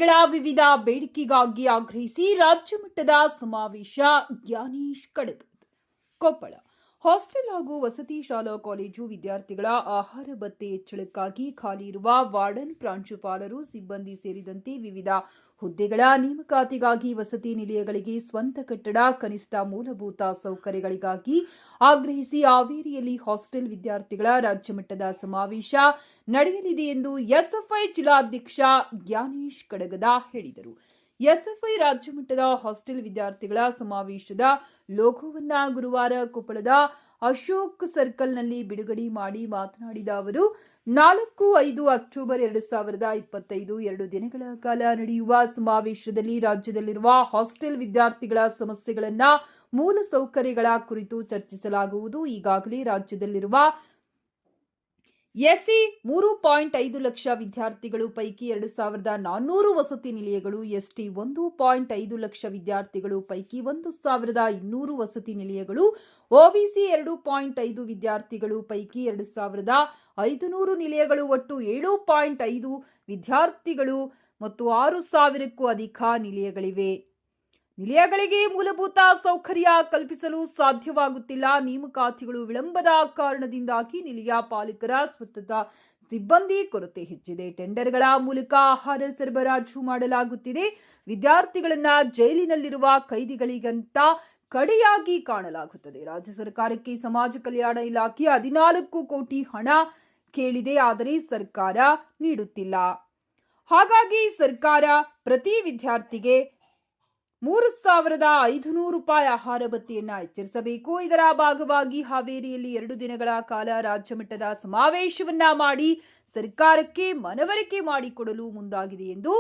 ವಿದ್ಯಾರ್ಥಿಗಳ ವಿವಿಧ ಬೇಡಿಕೆಗಾಗಿ ಆಗ್ರಹಿಸಿ ರಾಜ್ಯ ಮಟ್ಟದ ಸಮಾವೇಶ. ಜ್ಞಾನೇಶ್ ಕಡಗದ್, ಕೊಪ್ಪಳ. ಹಾಸ್ಟೆಲ್ ಹಾಗೂ ವಸತಿ ಶಾಲಾ ಕಾಲೇಜು ವಿದ್ಯಾರ್ಥಿಗಳ ಆಹಾರ ಭತ್ಯೆ ಹೆಚ್ಚಳಕ್ಕಾಗಿ ಖಾಲಿ ಇರುವ ವಾರ್ಡನ್, ಪ್ರಾಂಶುಪಾಲರು, ಸಿಬ್ಬಂದಿ ಸೇರಿದಂತೆ ವಿವಿಧ ಹುದ್ದೆಗಳ ನೇಮಕಾತಿಗಾಗಿ ವಸತಿ ನಿಲಯಗಳಿಗೆ ಸ್ವಂತ ಕಟ್ಟಡ, ಕನಿಷ್ಠ ಮೂಲಭೂತ ಸೌಕರ್ಯಗಳಿಗಾಗಿ ಆಗ್ರಹಿಸಿ ಹಾವೇರಿಯಲ್ಲಿ ಹಾಸ್ಟೆಲ್ ವಿದ್ಯಾರ್ಥಿಗಳ ರಾಜ್ಯ ಮಟ್ಟದ ಸಮಾವೇಶ ನಡೆಯಲಿದೆ ಎಂದು ಎಸ್ಎಫ್ಐ ಜಿಲ್ಲಾಧ್ಯಕ್ಷ ಜ್ಞಾನೇಶ್ ಕಡಗದ ಹೇಳಿದರು. ಎಸ್ಎಫ್ಐ ರಾಜ್ಯ ಮಟ್ಟದ ಹಾಸ್ಟೆಲ್ ವಿದ್ಯಾರ್ಥಿಗಳ ಸಮಾವೇಶದ ಲೋಗೋವನ್ನ ಗುರುವಾರ ಕೊಪ್ಪಳದ ಅಶೋಕ್ ಸರ್ಕಲ್ನಲ್ಲಿ ಬಿಡುಗಡೆ ಮಾಡಿ ಮಾತನಾಡಿದ ಅವರು, 4-5 ಅಕ್ಟೋಬರ್ 2025 2 ದಿನಗಳ ಕಾಲ ನಡೆಯುವ ಸಮಾವೇಶದಲ್ಲಿ ರಾಜ್ಯದಲ್ಲಿರುವ ಹಾಸ್ಟೆಲ್ ವಿದ್ಯಾರ್ಥಿಗಳ ಸಮಸ್ಯೆಗಳನ್ನು, ಮೂಲ ಸೌಕರ್ಯಗಳ ಕುರಿತು ಚರ್ಚಿಸಲಾಗುವುದು. ಈಗಾಗಲೇ ರಾಜ್ಯದಲ್ಲಿರುವ ಎಸ್ಸಿ 3.5 ಲಕ್ಷ ವಿದ್ಯಾರ್ಥಿಗಳು ಪೈಕಿ 2,400 ವಸತಿ ನಿಲಯಗಳು, ಎಸ್ಟಿ 1.5 ಲಕ್ಷ ವಿದ್ಯಾರ್ಥಿಗಳು ಪೈಕಿ 1,200 ವಸತಿ ನಿಲಯಗಳು, ಒಬಿಸಿ 2.5 ವಿದ್ಯಾರ್ಥಿಗಳು ಪೈಕಿ 2,500 ನಿಲಯಗಳು, ಒಟ್ಟು 7.5 ವಿದ್ಯಾರ್ಥಿಗಳು ಮತ್ತು 6,000ಕ್ಕೂ ಅಧಿಕ ನಿಲಯಗಳಿವೆ. ನಿಲಯಗಳಿಗೆ ಮೂಲಭೂತ ಸೌಕರ್ಯ ಕಲ್ಪಿಸಲು ಸಾಧ್ಯವಾಗುತ್ತಿಲ್ಲ. ನೇಮಕಾತಿಗಳು ವಿಳಂಬದ ಕಾರಣದಿಂದಾಗಿ ನಿಲಯ ಪಾಲಕರ ಸ್ವತಂತ್ರ ಸಿಬ್ಬಂದಿ ಕೊರತೆ ಹೆಚ್ಚಿದೆ. ಟೆಂಡರ್ಗಳ ಮೂಲಕ ಆಹಾರ ಸರಬರಾಜು ಮಾಡಲಾಗುತ್ತಿದೆ. ವಿದ್ಯಾರ್ಥಿಗಳನ್ನ ಜೈಲಿನಲ್ಲಿರುವ ಕೈದಿಗಳಿಗಂತ ಕಡೆಯಾಗಿ ಕಾಣಲಾಗುತ್ತದೆ. ರಾಜ್ಯ ಸರ್ಕಾರಕ್ಕೆ ಸಮಾಜ ಕಲ್ಯಾಣ ಇಲಾಖೆ 14 ಕೋಟಿ ಹಣ ಕೇಳಿದೆ, ಆದರೆ ಸರ್ಕಾರ ನೀಡುತ್ತಿಲ್ಲ. ಹಾಗಾಗಿ ಸರ್ಕಾರ ಪ್ರತಿ ವಿದ್ಯಾರ್ಥಿಗೆ 3,500 ರೂಪಾಯಿ ಆಹಾರ ಭತ್ಯೆಯನ್ನು ಎಚ್ಚರಿಸಬೇಕು. ಇದರ ಭಾಗವಾಗಿ ಹಾವೇರಿಯಲ್ಲಿ 2 ದಿನಗಳ ಕಾಲ ರಾಜ್ಯ ಮಟ್ಟದ ಸಮಾವೇಶವನ್ನ ಮಾಡಿ ಸರ್ಕಾರಕ್ಕೆ ಮನವರಿಕೆ ಮಾಡಿಕೊಡಲು ಮುಂದಾಗಿದೆ ಎಂದು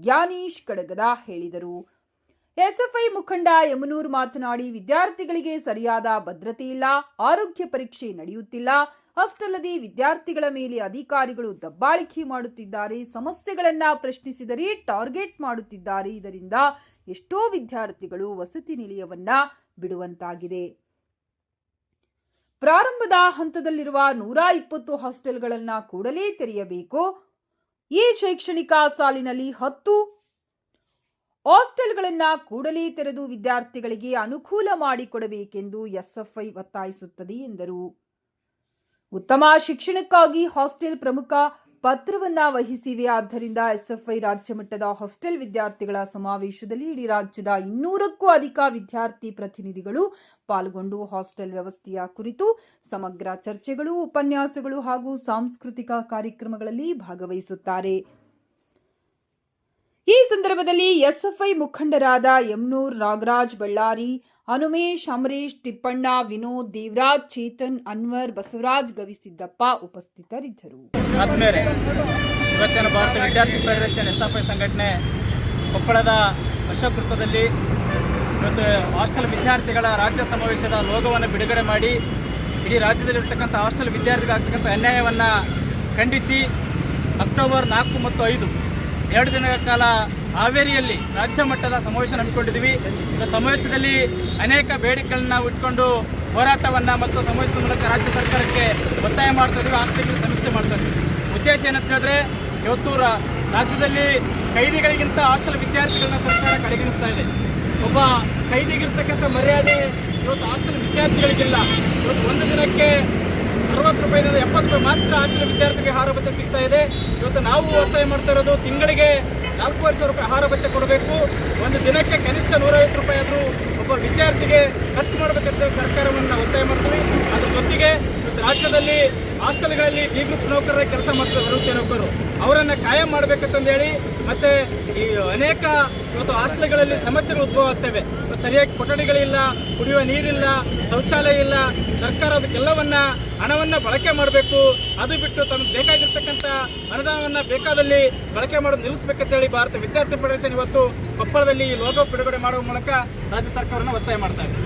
ಜ್ಞಾನೇಶ್ ಕಡಗದ ಹೇಳಿದರು. ಎಸ್ಎಫ್ಐ ಮುಖಂಡ ಯಮನೂರ್ ಮಾತನಾಡಿ, ವಿದ್ಯಾರ್ಥಿಗಳಿಗೆ ಸರಿಯಾದ ಭದ್ರತೆ ಇಲ್ಲ, ಆರೋಗ್ಯ ಪರೀಕ್ಷೆ ನಡೆಯುತ್ತಿಲ್ಲ. ಅಷ್ಟಲ್ಲದೆ ವಿದ್ಯಾರ್ಥಿಗಳ ಮೇಲೆ ಅಧಿಕಾರಿಗಳು ದಬ್ಬಾಳಿಕೆ ಮಾಡುತ್ತಿದ್ದಾರೆ. ಸಮಸ್ಯೆಗಳನ್ನ ಪ್ರಶ್ನಿಸಿದರೆ ಟಾರ್ಗೆಟ್ ಮಾಡುತ್ತಿದ್ದಾರೆ. ಇದರಿಂದ ಎಷ್ಟೋ ವಿದ್ಯಾರ್ಥಿಗಳು ವಸತಿ ನಿಲಯವನ್ನ ಬಿಡುವಂತಾಗಿದೆ. ಪ್ರಾರಂಭದ ಹಂತದಲ್ಲಿರುವ 120 ಹಾಸ್ಟೆಲ್ಗಳನ್ನ ಕೂಡಲೇ ತೆರೆಯಬೇಕು. ಈ ಶೈಕ್ಷಣಿಕ ಸಾಲಿನಲ್ಲಿ 10 ಹಾಸ್ಟೆಲ್ಗಳನ್ನ ಕೂಡಲೇ ತೆರೆದು ವಿದ್ಯಾರ್ಥಿಗಳಿಗೆ ಅನುಕೂಲ ಮಾಡಿಕೊಡಬೇಕೆಂದು ಎಸ್ಎಫ್ಐ ಒತ್ತಾಯಿಸುತ್ತದೆ ಎಂದರು. ಉತ್ತಮ ಶಿಕ್ಷಣಕ್ಕಾಗಿ ಹಾಸ್ಟೆಲ್ ಪ್ರಮುಖ ಪತ್ರವನ್ನ ವಹಿಸಿವೆ. ಆದ್ದರಿಂದ ಎಸ್ಎಫ್ಐ ರಾಜ್ಯ ಮಟ್ಟದ ಹಾಸ್ಟೆಲ್ ವಿದ್ಯಾರ್ಥಿಗಳ ಸಮಾವೇಶದಲ್ಲಿ ಇಡೀ ರಾಜ್ಯದ 200ಕ್ಕೂ ಅಧಿಕ ವಿದ್ಯಾರ್ಥಿ ಪ್ರತಿನಿಧಿಗಳು ಪಾಲ್ಗೊಂಡು ಹಾಸ್ಟೆಲ್ ವ್ಯವಸ್ಥೆಯ ಕುರಿತು ಸಮಗ್ರ ಚರ್ಚೆಗಳು, ಉಪನ್ಯಾಸಗಳು ಹಾಗೂ ಸಾಂಸ್ಕೃತಿಕ ಕಾರ್ಯಕ್ರಮಗಳಲ್ಲಿ ಭಾಗವಹಿಸುತ್ತಾರೆ. ಈ ಸಂದರ್ಭದಲ್ಲಿ ಎಸ್ಎಫ್ಐ ಮುಖಂಡರಾದ ಯಮನೂರ್, ನಾಗರಾಜ್, ಬಳ್ಳಾರಿ, ಹನುಮೇಶ್, ಅಮರೇಶ್, ತಿಪ್ಪಣ್ಣ, ವಿನೋದ್, ದೇವರಾಜ್, ಚೇತನ್, ಅನ್ವರ್, ಬಸವರಾಜ್, ಗವಿಸಿದ್ದಪ್ಪ ಉಪಸ್ಥಿತರಿದ್ದರು. ಇವತ್ತಿನ ಭಾರತ ವಿದ್ಯಾರ್ಥಿ ಫೆಡರೇಷನ್ ಎಸ್ಎಫ್ಐ ಸಂಘಟನೆ ಕೊಪ್ಪಳದ ಅಶೋಕ್ ವೃತ್ತದಲ್ಲಿ ಇವತ್ತು ಹಾಸ್ಟೆಲ್ ವಿದ್ಯಾರ್ಥಿಗಳ ರಾಜ್ಯ ಸಮಾವೇಶದ ಲೋಗೋವನ್ನು ಬಿಡುಗಡೆ ಮಾಡಿ ಇಡೀ ರಾಜ್ಯದಲ್ಲಿರ್ತಕ್ಕಂಥ ಹಾಸ್ಟೆಲ್ ವಿದ್ಯಾರ್ಥಿಗಳಾಗ್ತಕ್ಕಂಥ ಅನ್ಯಾಯವನ್ನು ಖಂಡಿಸಿ ಅಕ್ಟೋಬರ್ 4 ಮತ್ತು 5 2 ದಿನಗಳ ಕಾಲ ಹಾವೇರಿಯಲ್ಲಿ ರಾಜ್ಯ ಮಟ್ಟದ ಸಮಾವೇಶ ಹಮ್ಮಿಕೊಂಡಿದ್ದೀವಿ. ಸಮಾವೇಶದಲ್ಲಿ ಅನೇಕ ಬೇಡಿಕೆಗಳನ್ನ ಇಟ್ಕೊಂಡು ಹೋರಾಟವನ್ನು ಮತ್ತು ಸಮಾವೇಶದ ಮೂಲಕ ರಾಜ್ಯ ಸರ್ಕಾರಕ್ಕೆ ಒತ್ತಾಯ ಮಾಡ್ತಾ ಇದ್ದೀವಿ. ಆರ್ಥಿಕ ಸಮೀಕ್ಷೆ ಮಾಡ್ತಾ ಇದ್ದೀವಿ. ಉದ್ದೇಶ ಏನಂತ ಹೇಳಿದ್ರೆ, ಇವತ್ತು ರಾಜ್ಯದಲ್ಲಿ ಕೈದಿಗಳಿಗಿಂತ ಹಾಸ್ಟೆಲ್ ವಿದ್ಯಾರ್ಥಿಗಳನ್ನ ಸರ್ಕಾರ ಕಡೆಗಣಿಸ್ತಾ ಇದೆ. ಒಬ್ಬ ಕೈದಿಗಿರ್ತಕ್ಕಂಥ ಮರ್ಯಾದೆ ಇವತ್ತು ಹಾಸ್ಟೆಲ್ ವಿದ್ಯಾರ್ಥಿಗಳಿಗಿಲ್ಲ. ಇವತ್ತು ಒಂದು ದಿನಕ್ಕೆ 60 ರೂಪಾಯಿಯಿಂದ 70 ರೂಪಾಯಿ ಮಾತ್ರ ಹಾಸ್ಟೆಲ್ ವಿದ್ಯಾರ್ಥಿಗಳಿಗೆ ಆಹಾರ ಭತ್ಯೆ ಸಿಗ್ತಾ ಇದೆ. ಇವತ್ತು ನಾವು ಒತ್ತಾಯ ಮಾಡ್ತಾ ಇರೋದು, ತಿಂಗಳಿಗೆ 4,500 ರೂಪಾಯಿ ಆಹಾರ ಭತ್ಯೆ ಕೊಡಬೇಕು. ಒಂದು ದಿನಕ್ಕೆ ಕನಿಷ್ಠ 150 ರೂಪಾಯಿ ಆದರೂ ಒಬ್ಬ ವಿದ್ಯಾರ್ಥಿಗೆ ಖರ್ಚು ಮಾಡಬೇಕಂತ ಸರ್ಕಾರವನ್ನು ಒತ್ತಾಯ ಮಾಡ್ತೀವಿ. ಅದ್ರ ಜೊತೆಗೆ ಇವತ್ತು ರಾಜ್ಯದಲ್ಲಿ ಹಾಸ್ಟೆಲ್ಗಳಲ್ಲಿ ಡಿ-ಗ್ರೂಪ್ ನೌಕರರ ಕೆಲಸ ಮಾಡ್ತಾರೆ, ವೃತ್ತಿ ನೌಕರರು, ಅವರನ್ನು ಕಾಯಂ ಮಾಡಬೇಕಂತಂದೇಳಿ ಮತ್ತೆ ಈ ಅನೇಕ ಇವತ್ತು ಹಾಸ್ಟೆಲ್ಗಳಲ್ಲಿ ಸಮಸ್ಯೆಗಳು ಉದ್ಭವ ಆಗ್ತವೆ. ಸರಿಯಾಗಿ ಕೊಠಡಿಗಳಿಲ್ಲ, ಕುಡಿಯುವ ನೀರಿಲ್ಲ, ಶೌಚಾಲಯ ಇಲ್ಲ. ಸರ್ಕಾರ ಅದಕ್ಕೆಲ್ಲವನ್ನ ಹಣವನ್ನು ಬಳಕೆ ಮಾಡಬೇಕು. ಅದು ಬಿಟ್ಟು ತಮಗೆ ಬೇಕಾಗಿರ್ತಕ್ಕಂಥ ಅನುದಾನವನ್ನು ಬೇಕಾದಲ್ಲಿ ಬಳಕೆ ಮಾಡೋದು ನಿಲ್ಲಿಸಬೇಕಂತೇಳಿ ಭಾರತ ವಿದ್ಯಾರ್ಥಿ ಫೆಡರೇಷನ್ ಇವತ್ತು ಕೊಪ್ಪಳದಲ್ಲಿ ಲೋಗೋ ಬಿಡುಗಡೆ ಮಾಡುವ ಮೂಲಕ ರಾಜ್ಯ ಸರ್ಕಾರವನ್ನು ಒತ್ತಾಯ ಮಾಡ್ತಾ ಇದೆ.